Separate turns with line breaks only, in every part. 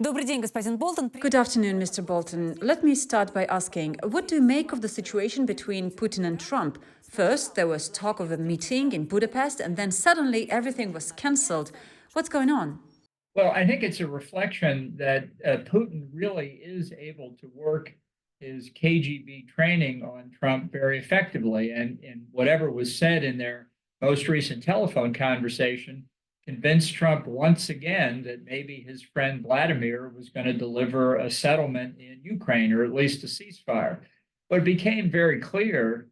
Good afternoon, Mr. Bolton. Let me start by asking, what do you make of the situation between Putin and Trump? First, there was talk of a meeting in Budapest, and then suddenly everything was cancelled. What's going on?
Well, I think it's a reflection that Putin really is able to work his KGB training on Trump very effectively. And whatever was said in their most recent telephone conversation convinced Trump once again that maybe his friend Vladimir was going to deliver a settlement in Ukraine, or at least a ceasefire. But it became very clear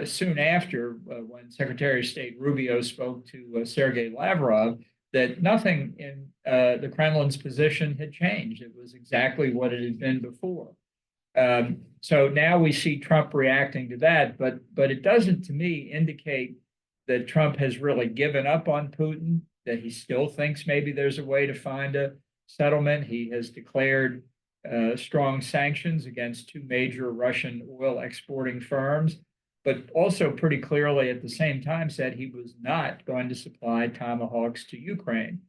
soon after, when Secretary of State Rubio spoke to Sergei Lavrov, that nothing in the Kremlin's position had changed. It was exactly what it had been before. So now we see Trump reacting to that, but it doesn't, to me, indicate that Trump has really given up on Putin, that he still thinks maybe there's a way to find a settlement. He has declared strong sanctions against two major Russian oil exporting firms, but also pretty clearly at the same time said he was not going to supply Tomahawks to Ukraine.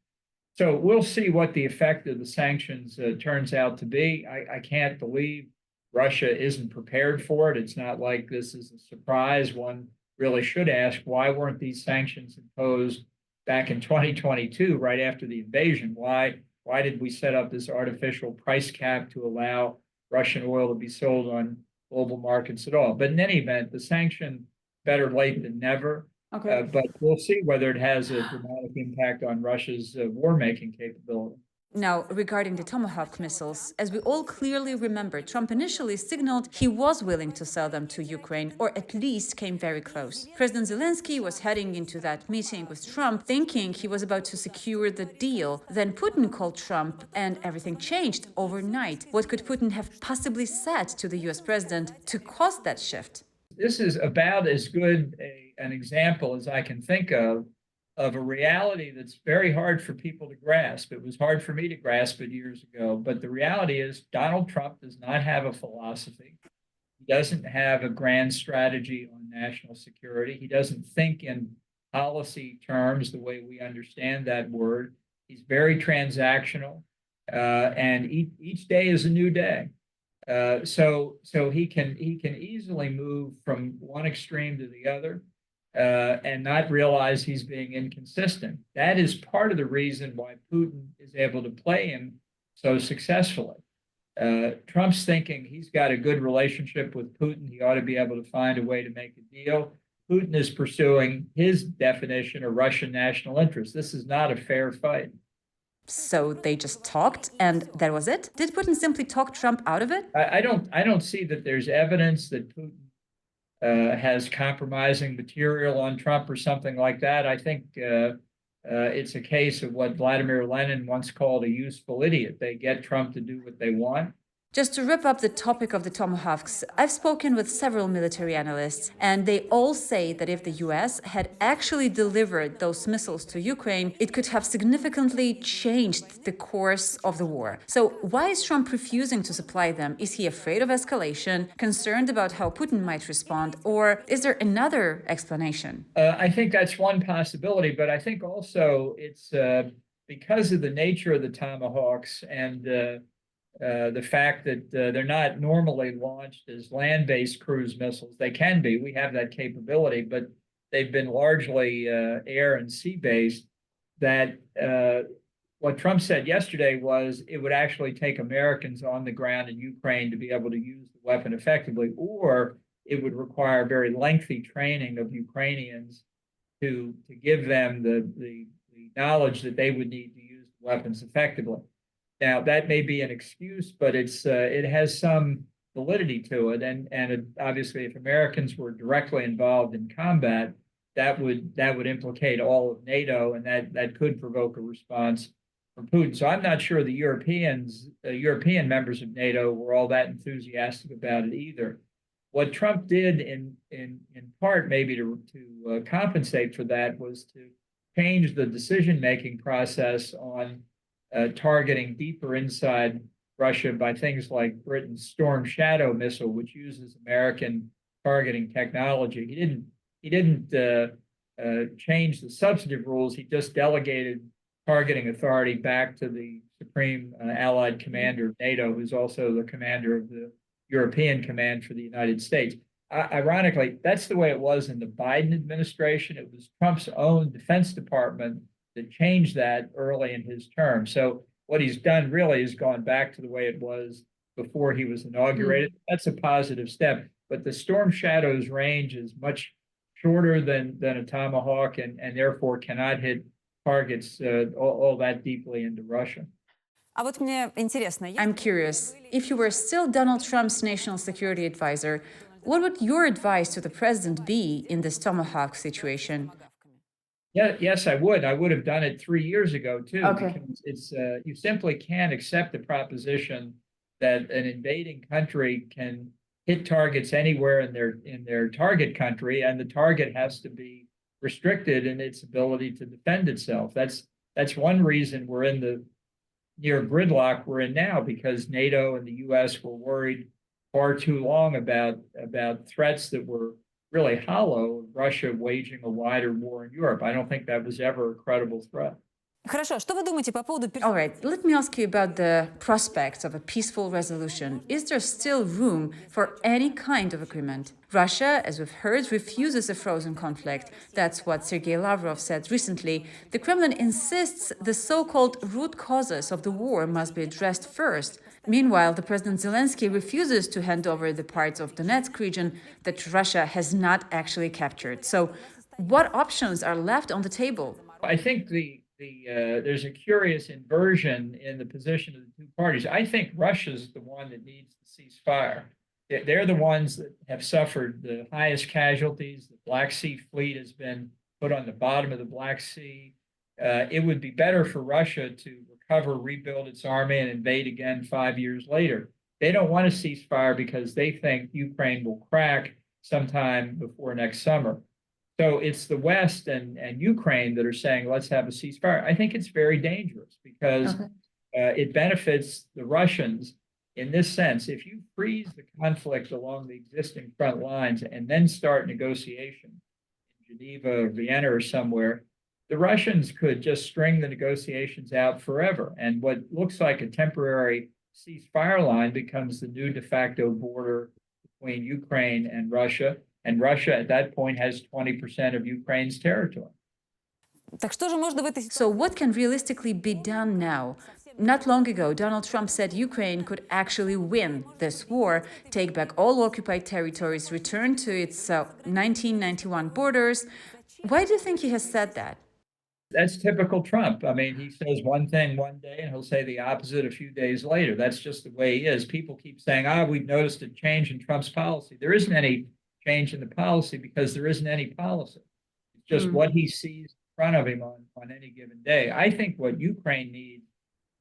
So we'll see what the effect of the sanctions turns out to be. I can't believe Russia isn't prepared for it. It's not like this is a surprise. One really should ask, why weren't these sanctions imposed back in 2022, right after the invasion? Why did we set up this artificial price cap to allow Russian oil to be sold on global markets at all? But in any event, the sanction, better late than never.
Okay.
But we'll see whether it has a dramatic impact on Russia's war-making capability.
Now, regarding the Tomahawk missiles, as we all clearly remember, Trump initially signaled he was willing to sell them to Ukraine, or at least came very close. President Zelensky was heading into that meeting with Trump, thinking he was about to secure the deal. Then Putin called Trump, and everything changed overnight. What could Putin have possibly said to the US president to cause that shift?
This is about as good an example as I can think of a reality that's very hard for people to grasp. It was hard for me to grasp it years ago, but the reality is Donald Trump does not have a philosophy. He doesn't have a grand strategy on national security. He doesn't think in policy terms the way we understand that word. He's very transactional, and each day is a new day. So he can easily move from one extreme to the other. And not realize he's being inconsistent. That is part of the reason why Putin is able to play him so successfully. Trump's thinking he's got a good relationship with Putin. He ought to be able to find a way to make a deal. Putin is pursuing his definition of Russian national interest. This is not a fair fight.
So they just talked, and that was it? Did Putin simply talk Trump out of it?
I don't see that there's evidence that Putin has compromising material on Trump or something like that. I think it's a case of what Vladimir Lenin once called a useful idiot. They get Trump to do what they want.
Just to wrap up the topic of the Tomahawks, I've spoken with several military analysts, and they all say that if the US had actually delivered those missiles to Ukraine, it could have significantly changed the course of the war. So why is Trump refusing to supply them? Is he afraid of escalation, concerned about how Putin might respond, or is there another explanation?
I think that's one possibility, but I think also it's because of the nature of the Tomahawks and the fact that they're not normally launched as land-based cruise missiles. They can be. We have that capability, but they've been largely air and sea-based. That what Trump said yesterday was it would actually take Americans on the ground in Ukraine to be able to use the weapon effectively, or it would require very lengthy training of Ukrainians to give them the knowledge that they would need to use the weapons effectively. Now, that may be an excuse, but it has some validity to it. And obviously, if Americans were directly involved in combat, that would implicate all of NATO, and that could provoke a response from Putin. So I'm not sure the European members of NATO were all that enthusiastic about it either. What Trump did in part, maybe to compensate for that, was to change the decision-making process on targeting deeper inside Russia by things like Britain's Storm Shadow missile, which uses American targeting technology. He didn't change the substantive rules. He just delegated targeting authority back to the Supreme Allied Commander of NATO, who's also the commander of the European Command for the United States. Ironically, that's the way it was in the Biden administration. It was Trump's own Defense Department that changed that early in his term. So what he's done really is gone back to the way it was before he was inaugurated. That's a positive step. But the Storm Shadow's range is much shorter than a Tomahawk, and therefore cannot hit targets all that deeply into Russia.
I'm curious, if you were still Donald Trump's national security advisor, what would your advice to the president be in this Tomahawk situation?
Yeah, yes, I would. I would have done it 3 years ago too.
Okay.
Because it's you simply can't accept the proposition that an invading country can hit targets anywhere in their target country, and the target has to be restricted in its ability to defend itself. That's one reason we're in the near gridlock we're in now, because NATO and the U.S. were worried far too long about threats that were really hollow, Russia waging a wider war in Europe. I don't think that was ever a credible threat.
All right, let me ask you about the prospects of a peaceful resolution. Is there still room for any kind of agreement? Russia, as we've heard, refuses a frozen conflict. That's what Sergei Lavrov said recently. The Kremlin insists the so-called root causes of the war must be addressed first. Meanwhile, the President Zelensky refuses to hand over the parts of Donetsk region that Russia has not actually captured. So what options are left on the table?
I think there's a curious inversion in the position of the two parties. I think Russia's the one that needs the ceasefire. They're the ones that have suffered the highest casualties. The Black Sea Fleet has been put on the bottom of the Black Sea. It would be better for Russia to recover, rebuild its army, and invade again 5 years later. They don't want a ceasefire because they think Ukraine will crack sometime before next summer. So it's the West and Ukraine that are saying, let's have a ceasefire. I think it's very dangerous because it benefits the Russians in this sense. If you freeze the conflict along the existing front lines and then start negotiation in Geneva or Vienna or somewhere, the Russians could just string the negotiations out forever. And what looks like a temporary ceasefire line becomes the new de facto border between Ukraine and Russia. And Russia at that point has 20% of Ukraine's territory.
So what can realistically be done now? Not long ago, Donald Trump said Ukraine could actually win this war, take back all occupied territories, return to its 1991 borders. Why do you think he has said that?
That's typical Trump. I mean, he says one thing one day and he'll say the opposite a few days later. That's just the way he is. People keep saying, we've noticed a change in Trump's policy. There isn't any change in the policy because there isn't any policy. It's just what he sees in front of him on any given day. I think what Ukraine needs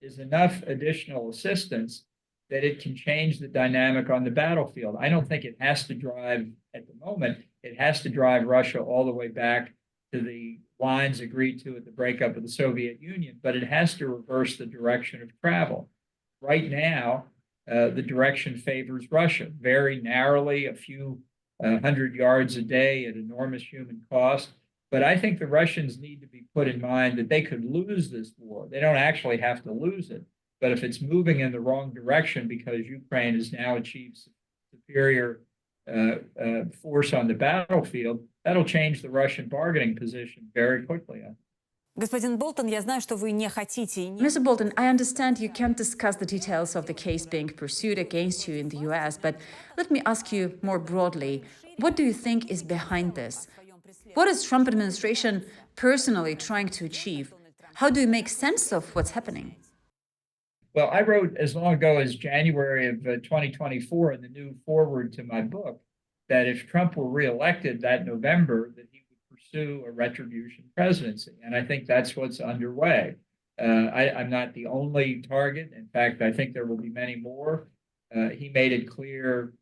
is enough additional assistance that it can change the dynamic on the battlefield. I don't think it has to drive, at the moment, it has to drive Russia all the way back to the lines agreed to at the breakup of the Soviet Union, but it has to reverse the direction of travel. Right now, the direction favors Russia very narrowly, a few 100 yards a day at enormous human cost. But I think the Russians need to be put in mind that they could lose this war. They don't actually have to lose it. But if it's moving in the wrong direction because Ukraine has now achieved superior force on the battlefield, that'll change the Russian bargaining position very quickly.
Mr. Bolton, I understand you can't discuss the details of the case being pursued against you in the US, but let me ask you more broadly, what do you think is behind this? What is Trump administration personally trying to achieve? How do you make sense of what's happening?
Well, I wrote as long ago as January of 2024 in the new foreword to my book that if Trump were reelected that November, that he would pursue a retribution presidency. And I think that's what's underway. I'm not the only target. In fact, I think there will be many more. He made it clear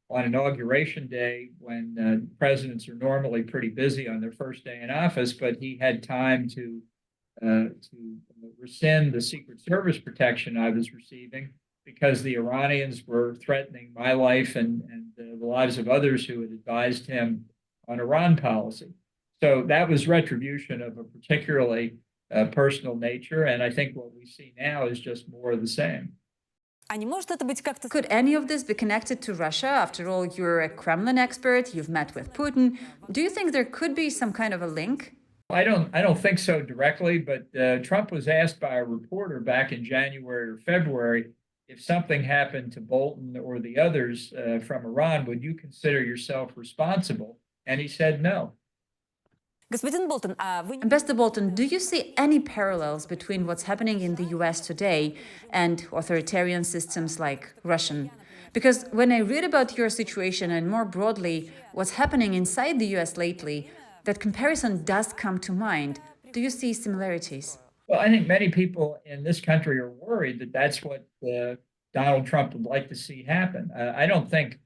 on Inauguration Day, when presidents are normally pretty busy on their first day in office, but he had time to rescind the Secret Service protection I was receiving because the Iranians were threatening my life and the lives of others who had advised him on Iran policy. So that was retribution of a particularly personal nature. And I think what we see now is just more of the same.
Could any of this be connected to Russia? After all, you're a Kremlin expert, you've met with Putin. Do you think there could be some kind of a link?
I don't think so directly, but Trump was asked by a reporter back in January or February if something happened to Bolton or the others from Iran, would you consider yourself responsible? And he said no.
Ambassador Bolton, do you see any parallels between what's happening in the US today and authoritarian systems like Russian? Because when I read about your situation and more broadly what's happening inside the US lately, that comparison does come to mind. Do you see similarities?
Well, I think many people in this country are worried that that's what Donald Trump would like to see happen. I don't think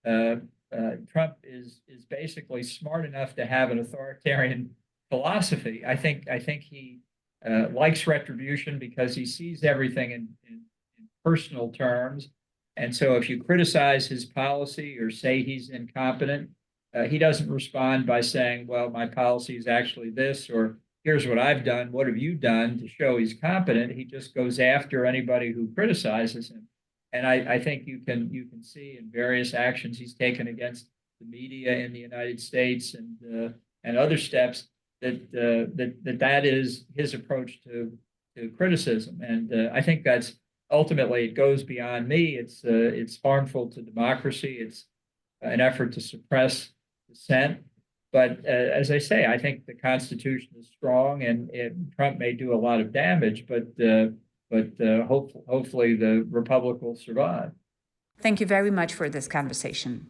Trump is basically smart enough to have an authoritarian philosophy. I think he likes retribution because he sees everything in personal terms. And so if you criticize his policy or say he's incompetent, he doesn't respond by saying, well, my policy is actually this, or here's what I've done. What have you done to show he's competent? He just goes after anybody who criticizes him. And I think you can see in various actions he's taken against the media in the United States and other steps that is his approach to criticism. And I think that's ultimately, it goes beyond me. It's harmful to democracy. It's an effort to suppress dissent. But as I say, I think the Constitution is strong, and Trump may do a lot of damage, but hopefully the Republic will survive.
Thank you very much for this conversation.